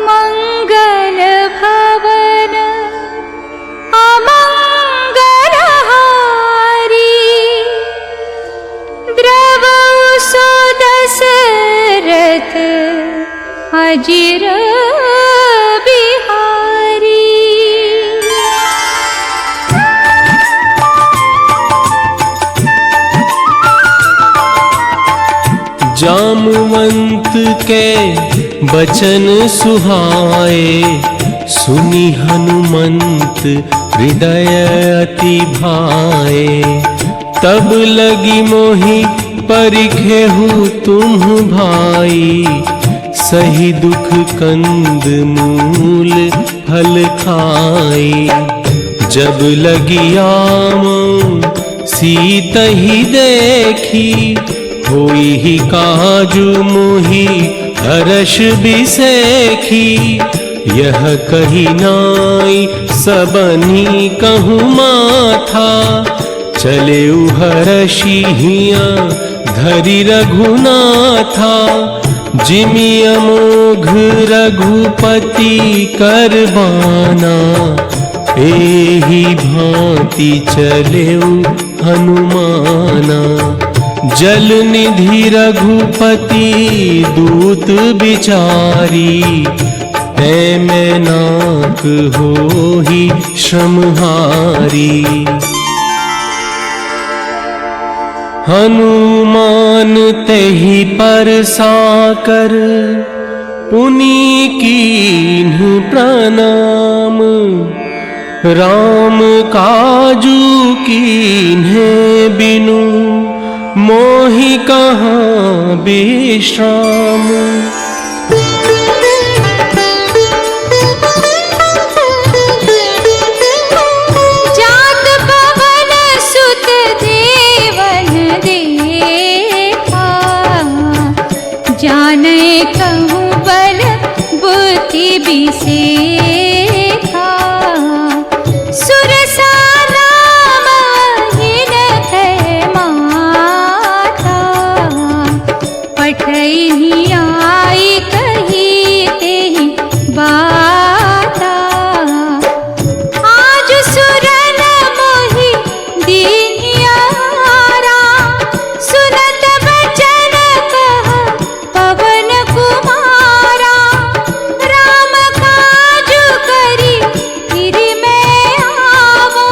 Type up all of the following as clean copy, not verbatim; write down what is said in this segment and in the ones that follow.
मंगल भवन अमंगलहारी, द्रवौ सो दशरथ अजिर बिहारी। जामवंत के बचन सुहाए, सुनी हनुमंत हृदय अति भाए। तब लगी मोहि परिखेहु तुम भाई, सही दुख कंद मूल फल खाई। जब लगी आम सीतहि देखी, होई ही काजू मोहि हर्ष बिसेखी। यह कही नाई सबनी कहूँ माथा, चले हर्षि हिया धरि रघुनाथा। जिमि अमोघ रघुपति करबाना, एहि भांति चलेउ हनुमाना। जल निधि रघुपति दूत बिचारी, मैं नाक होहि श्रमहारी। हनुमान तेहि परसाकर, पुनि कीन्ह प्रणाम। राम काजू कीन्हे बिनु, मोहि कहाँ विश्राम। जात पवन सुत देवन देखा, जाने कहूँ बल बुद्धि बिसेखा। सुरसा नाम हिन है माता, पठहि आई कही तेहि बाता। आज सुरन मोहि दीनियारा, सुनत बचन कह पवन कुमारा। राम काजु करि गिरि में आवो,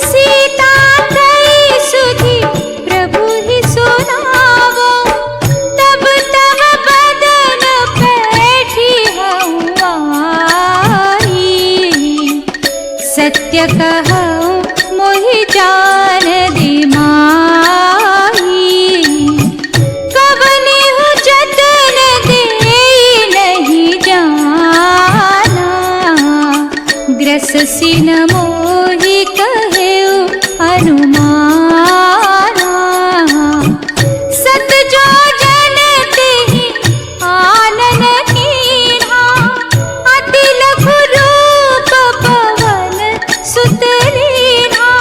सीता कई सुधि प्रभु ही सुनावो। तब तब बदन पैठी हउआई, सत्य कहूँ मोहि जान दिमाई। कवनिहु जतन देई नहीं जाना, ग्रससिन मोहि कहेउ हनुमाना। सत जो जन तेहि आनन कीन्हा, अति लघु रूप पवन सुत लीन्हा।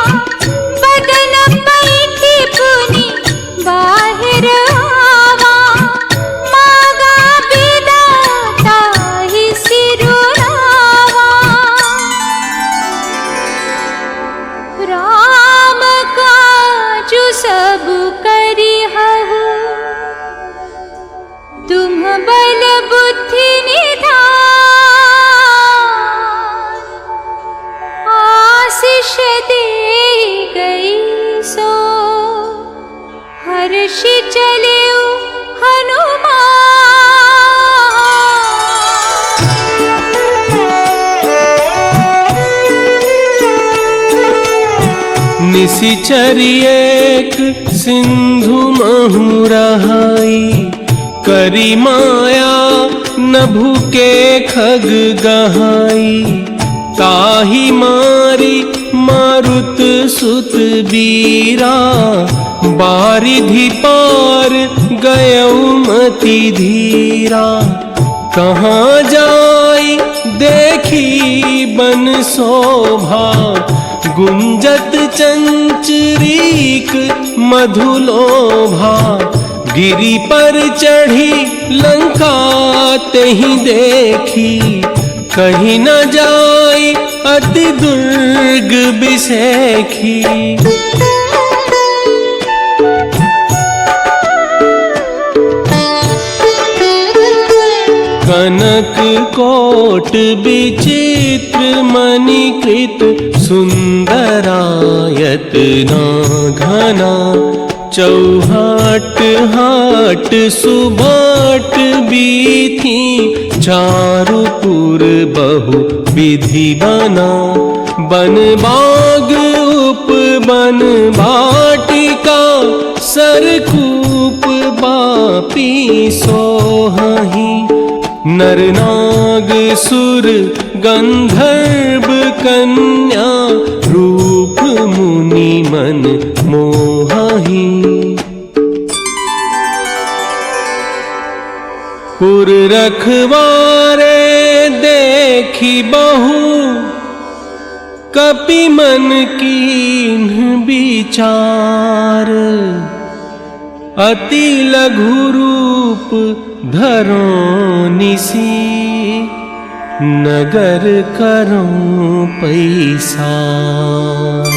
बदन पैठी पुनि बाहिर आवा, मागा बिदा ताहि सिरुनावा। राम काजु सब करिहउ, तुम बल बुद्धि निधान। आशीष दे गई सो, हर्षि चलेउ हनुमान। निशिचर एक सिंधु महु रहाई, करी माया नभु के खग गहाई। ताहि मारी मारुत सुत बीरा, बारिधि पार गयउ मति धीरा। कहाँ जाई देखी बन शोभा, गुंजत चंचरीक मधुलोभा। गिरी पर चढ़ी लंका तेहि देखी, कहीं न जाई अति दुर्ग बिसेखी। कनक कोट विचित्र मणिकृत, सुंदरायत ना घना, चौहाट हाट सुबाट बीथी, चारुपुर बहु विधि बना। बन बाग उप बन बाटिका, सरकूप बापी सोहहि, नर नाग सुर गंधर्व कन्या, रूप मुनि मन मोहहि। पुर रखवारे देखी बहु, कपि मन कीन्ह विचार, अति लघु रूप धरो निसी, नगर करो पैसार।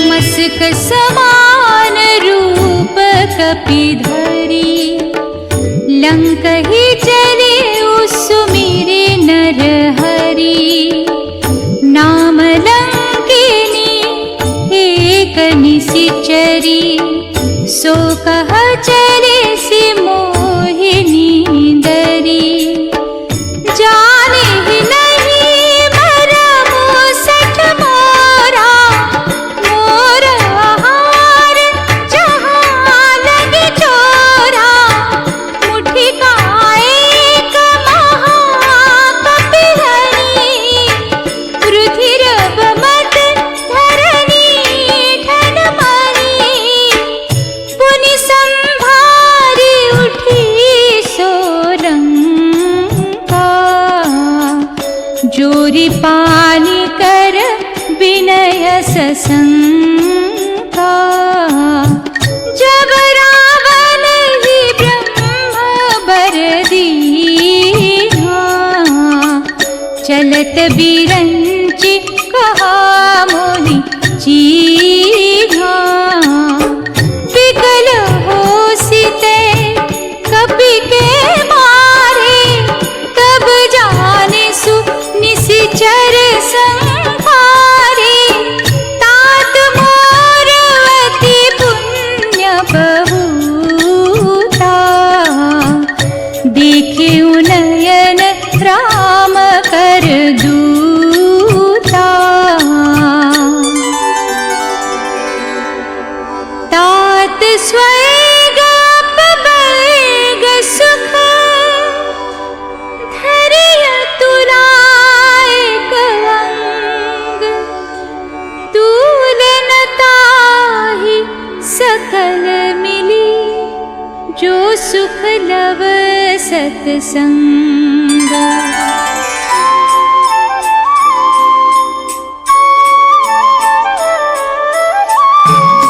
मस्क समान रूप कपिधरी, लंकहि चले सुमिरे नर हरि। नाम लंकिनी एक निशिचरी, सो कह चले सि मोहिनी दरी। जाने ही नहीं मरमु सठ मोरा, मोर आहार जहाँ लगे चोरा। मुट्ठी का एक महाकपिधरी, रुधिर बमत धरनी ठन मरी। पुनि संभारी उठी सोलंका, जोरी पानी कर विनय सशंका। जब रावण ही ब्रह्म बर दीन्हा, चलत बिरंचि कहा मोहि चीन्हा। विकल होसिते कपि के मारे, तब जाने सु निशिचर संहारे। तात मोर अति पुण्य बहुता, देखे नयन राम कर दूता। तात स्वर्ग अपवर्ग सुख, धरिय तुलायक अंग। तुलनताहि सकल मिली, जो सुख लव सत्संग।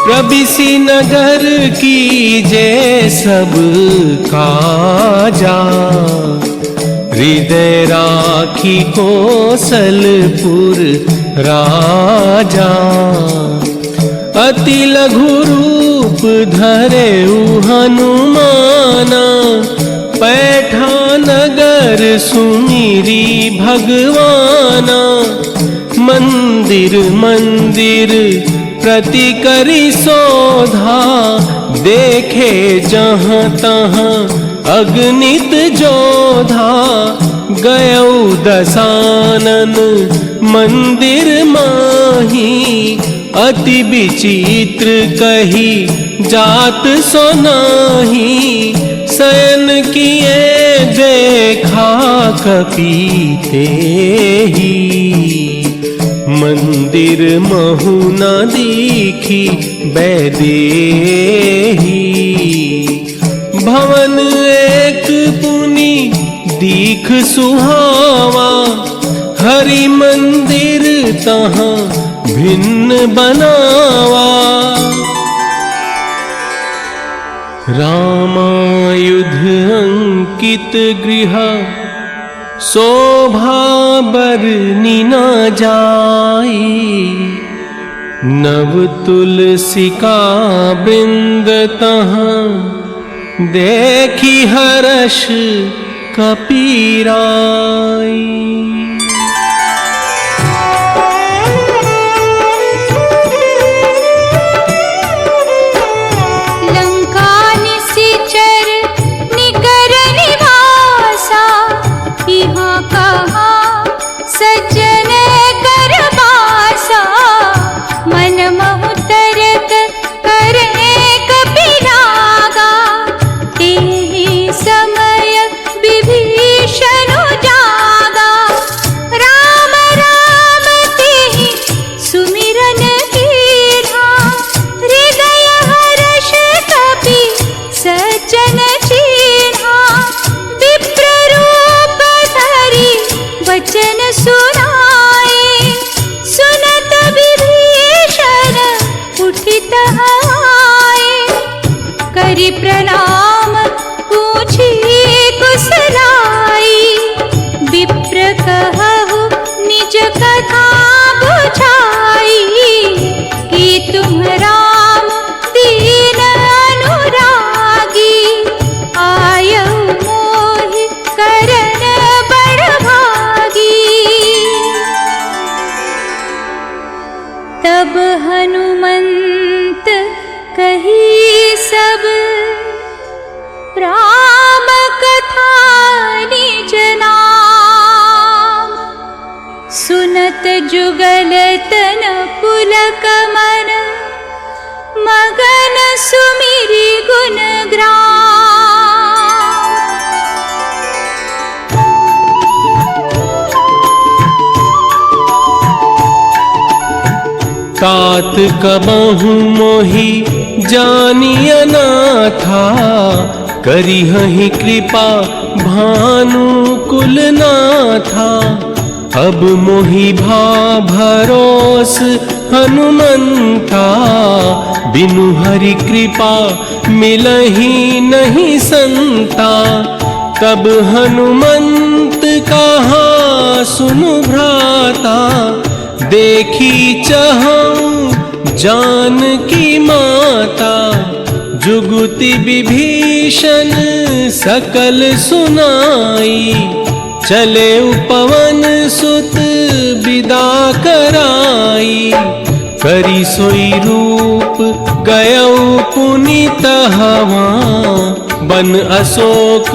प्रबिसी नगर कीजे सब काजा, हृदय राखी कौशलपुर राजा। अति लघु रूप धरे हनुमाना, पैठा नगर सुमिरी भगवाना। मंदिर मंदिर प्रति करी शोधा, देखे जहाँ तहाँ अगणित जोधा। गयौ दशानन मंदिर माही, अति विचित्र कही जात सोनाही। शयन किए देखा कपीते ही, मंदिर महु न दीखी बैदेही। भवन एक पुनि दीख सुहावा, हरि मंदिर तहाँ भिन्न बनावा। रामायुध अंकित गृह शोभा बरनी न जाई। नव तुलसी का वृंद तहाँ देखी हर्ष कपीराई। सज्जन कर बासा मन महु तरक करे कपिलागा। तेहि समय विभीषण जागा। राम राम तेहि सुमिरन कीन्हा। हृदय हर्ष कपि सज्जन चीन्हा। विप्र रूप धरि वचन सुनाए। सुनत विभीषण उठित आए। करि प्रणाम पूछी कुशलाई। विप्र कहु निज कथा बुझाई। कि तुम राम दीन अनुरागी। आयऊ मोहि करन बड़ भागी। तब हनुमंत कही सब राम कथा निज नाम। सुनत जुगल तन पुलक मन मगन सुमिरि गुण ग्राम। तात कबहु मोहि जानिय नाथा। करिहहि कृपा भानुकुल नाथा। अब मोहि भा भरोस हनुमंता। बिनु हरि कृपा मिलहि नहीं संता। तब हनुमंत कहा सुनु भ्राता। देखी चहूँ जानकी माता। जुगुति विभीषण सकल सुनाई। चले पवन सुत विदा कराई। करी सोई रूप गयऊ पुनीत हवा। बन अशोक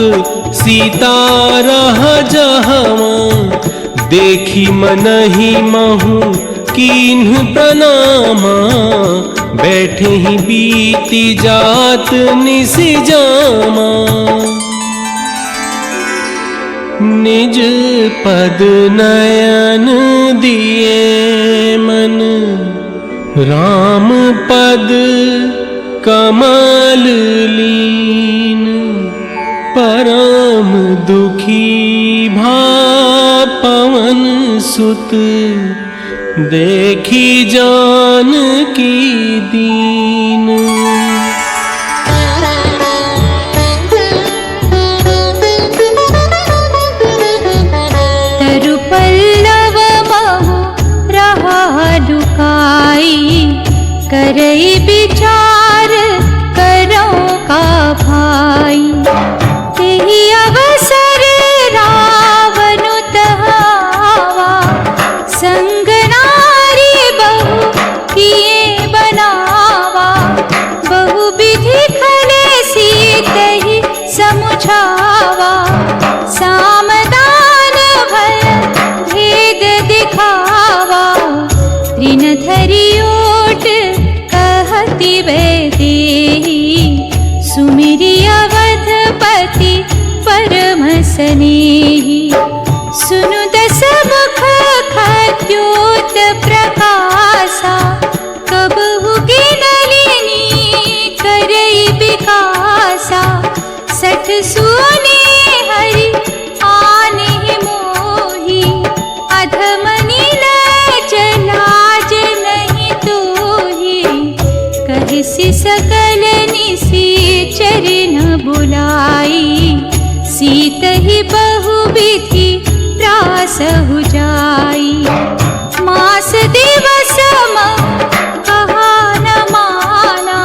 सीता रह जहवा। देखी मनहि महु कीन्ह प्रणामा। बैठे ही बीती जात निस जामा। निज पद नयन दिए मन। राम पद कमल लीन। परम दुखी भा पवन सुत। देखी जानकी दीन। तरु पल्लव महु रहा दुखाई। करई विचार करो का भाई। तेहि अवसर रावण तहावा। संग नारी बहु किए बनावा। बहु विधि खले सीतहि समुझावा। सामदान भय भेद दिखावा। तृण धरि ओट कहति वैदेही। सुमिरि अवधपति परम स्नेही। सुनु दस मुख खद्योत प्रकाशा। कबहु गिनलिनी करई विकासा। सठ सुने हरि आने मोहि। अध सहु जाई। मास दिवस कहा न माना,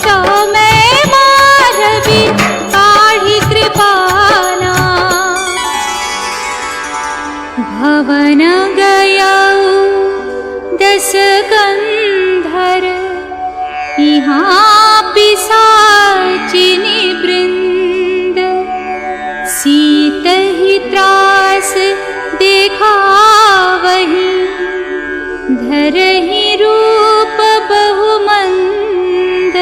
तो मैं मारवी काढ़ी कृपाना। भवन गया 10 कंधर, यहाँ पिशाचिनी वृंद। सीत ही त्रास देखा वही, धरहि रूप बहुमंद।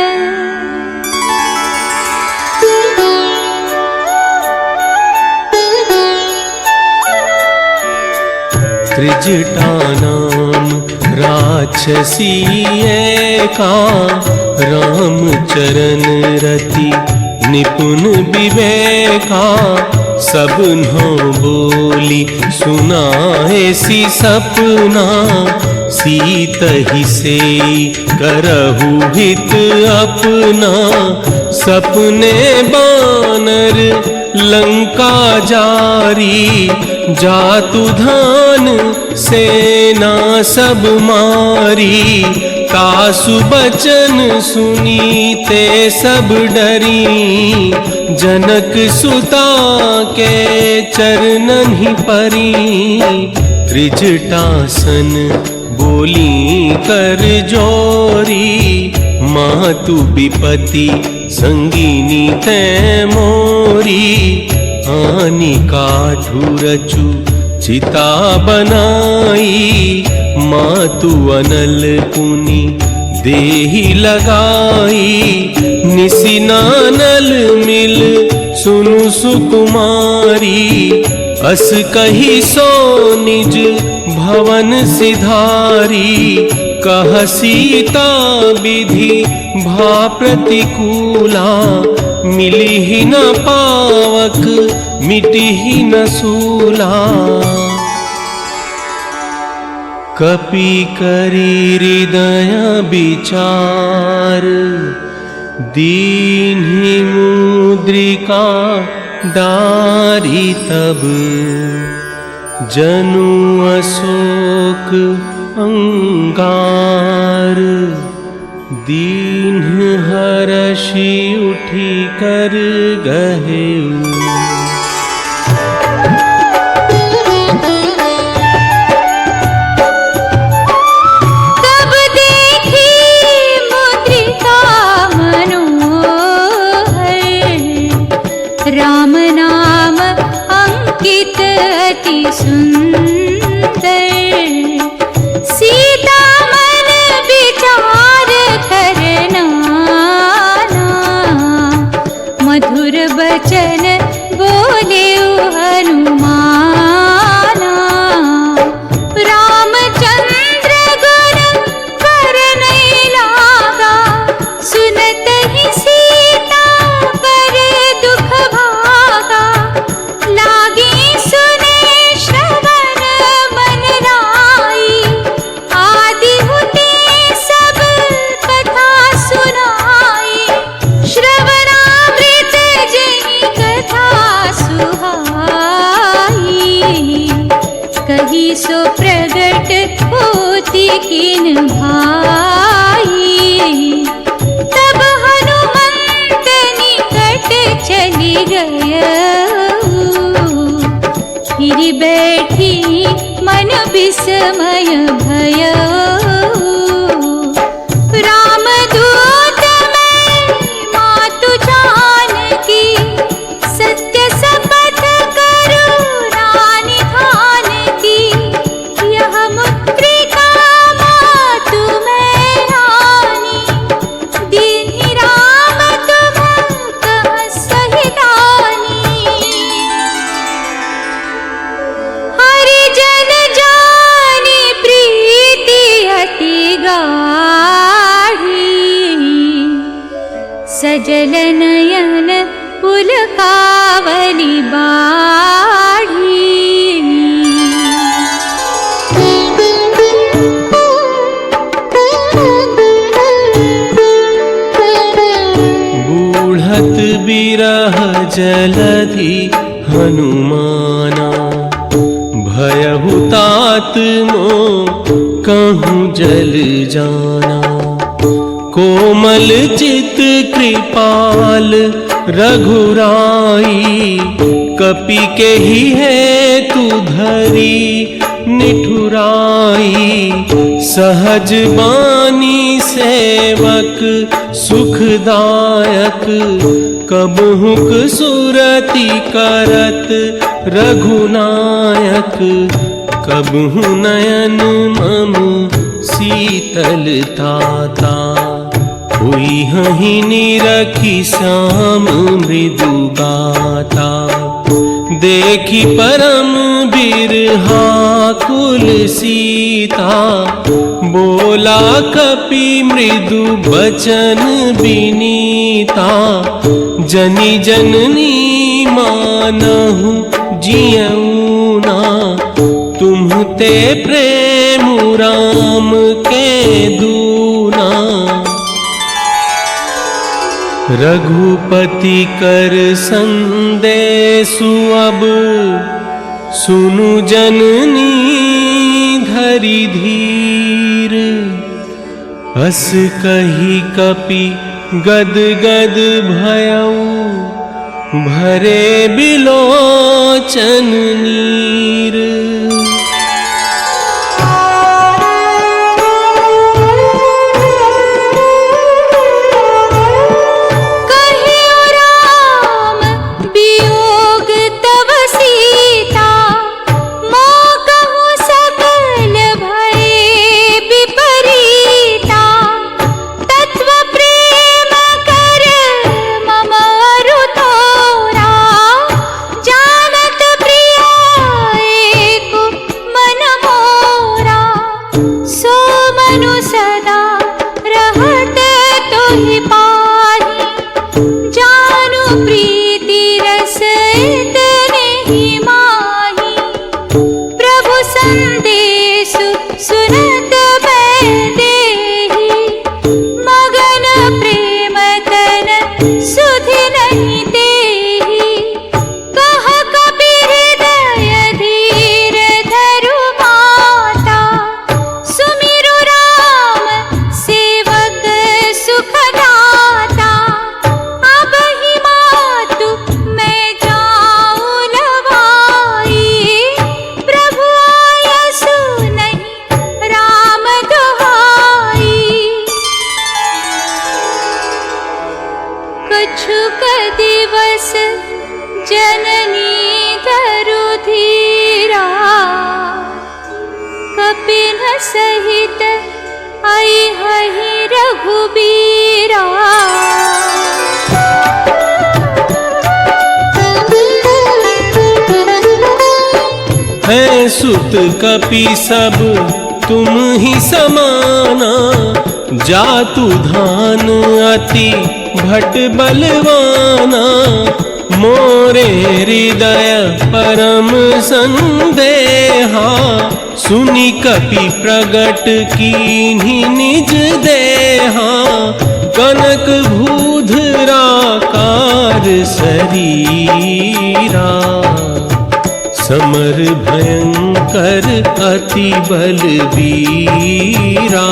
त्रिजटा नाम राक्षसी एका, रामचरण रति निपुण विवेका। सबन्हों बोली सुनाए सी सपना, सीत ही से करहु हित अपना। सपने बानर लंका जारी, जातु धान सेना सब मारी। तासु बचन सुनीते सब डरी, जनक सुता के चरणन ही परी। त्रिजटासन बोली कर जोरी, मातु विपति संगीनी तै मोरी। आनी काठू रचु चिता बनाई, मातु अनल पुनि देहि लगाई। निसिनानल मिल सुनु सुकुमारी, अस कही सो निज भवन सिधारी। कह सीता विधि भा प्रतिकूला, मिली ही न पावक मिटी ही न सूला। कपि करी हृदय विचार, दीन्हि मुद्रिका डारी तब। जनु अशोक अंगार, दीन्ह हरषि उठी कर गहेउ। राम नाम अंकित अति सुंदर, सीता मन विचार करना। मधुर बचन बोले हनुमाना। रामचंद्र गुण पर नहीं लागा, सुनत ही सीता पर दुख भागा। लागी सुने श्रवण मन लाई, आदि हुते सब कथा सुनाई। श्रवणामृत जही कथा सुहाई, कही सो प्रगट होती किन भाई। तब हनुमंत निकट चली गय, फिर बैठी मन विस्मय भय। रामदूत मैं मातु जानकी, सत्य शपथ करूं रानी खान की। यह मुद्रिका मातु मैं रानी, दीन्हि राम तुम कह सहितानी। हरिजन जानी प्रीति अति गाढ़ी, सजल नयन पुलकावली बाढ़ी। बूढ़त बिरह जलधि हनुमाना, भय मो कहूँ जल जाना। कोमल चित कृपाल रघुराई, कपि के ही है तू धरी निठुराई। सहज बानी सेवक सुखदायक, कबहुक सुरति करत रघुनायक। कबहु नयन मम शीतलताता, हुई हहीं निरखी श्याम मृदु गाता। देखी परम बिरहा कुल सीता, बोला कपि मृदु बचन बिनीता। जनि जननी मानहु जियऊ ना, तुम्हते प्रेम राम के दूना। रघुपति कर संदेशु अब, सुनु जननी धरि धीर। अस कही कपि गद गद भयऊ, भरे बिलोचन नीर। सहित आई हहि रघुबीरा। है सुत कपि सब तुम ही समाना, जातु धान अति भट बलवाना। मोरे हृदय परम संदेहा, सुनि कपि प्रगट कीन्ही निज देहा। कनक भूधराकार शरीरा, समर भयंकर अति बलवीरा।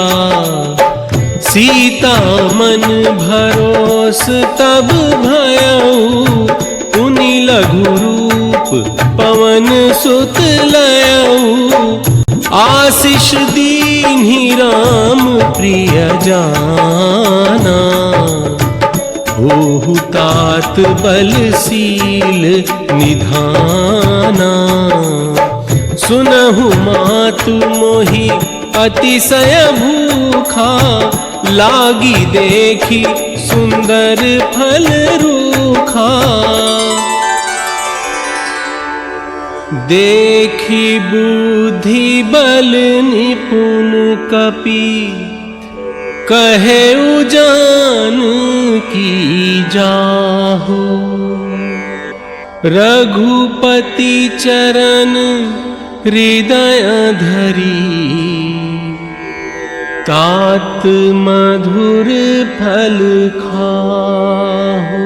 सीता मन भरोस तब भयऊ, पुनि लघु रूप पवन सुत लयऊ। आशीष दीन्हि राम प्रिय जाना, होहु तात बलशील निधाना। सुनहु मातु मोहि अतिशय भूखा, लागी देखी सुंदर फल रूखा। देखी बुद्धि बल निपुण कपि, कहे उजान की जाहु। रघुपति चरण हृदय धरी, तात मधुर फल खाहु।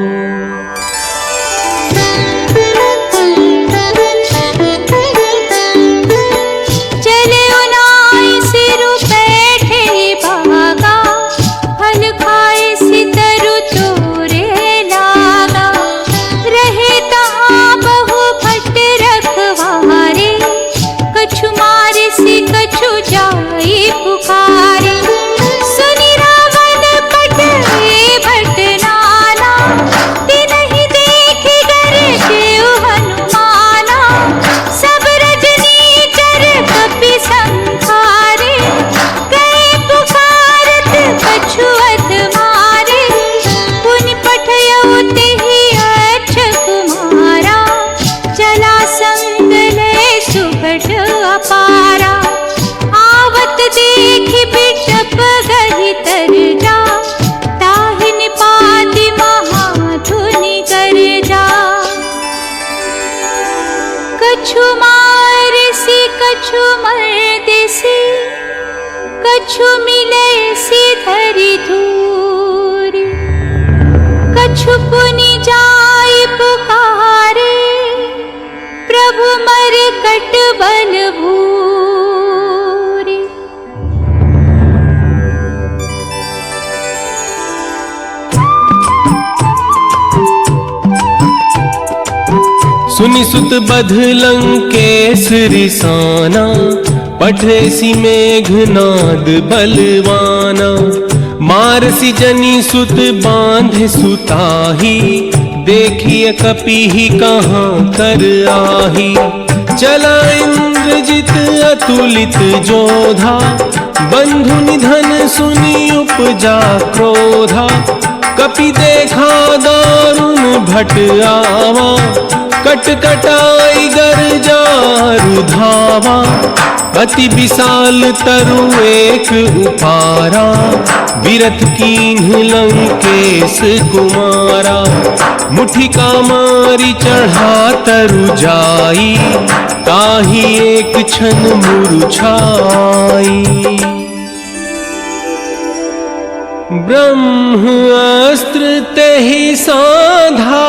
चले लयसी धरि धूरि, कछु पुनि जाय पुकारे, प्रभु मरकट बल भूरि। सुनि सुत बध लंकेश रिसाना, पठेसी मेघनाद बलवाना। मारसी जनि सुत बांधे सुताही, देखिए कपि कहाँ कर आही। चला इंद्रजित अतुलित जोधा, बंधु निधन सुनि उपजा क्रोधा। कपि देखा दारुण भट आवा, कट कटाई गर्जा रुधावा। अति विशाल तरु एक उपारा, बिरथ कीन्ह लंकेश कुमारा। मुठिका मारी चढ़ा तरु जाई, ताही एक क्षण मुरझाई। ब्रह्मास्त्र तेहि साधा,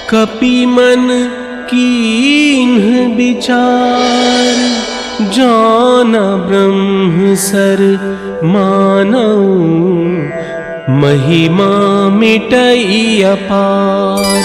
कपि मन कीन्ह विचार। जाना ब्रह्म सर मानऊ, महिमा मिटई अपार।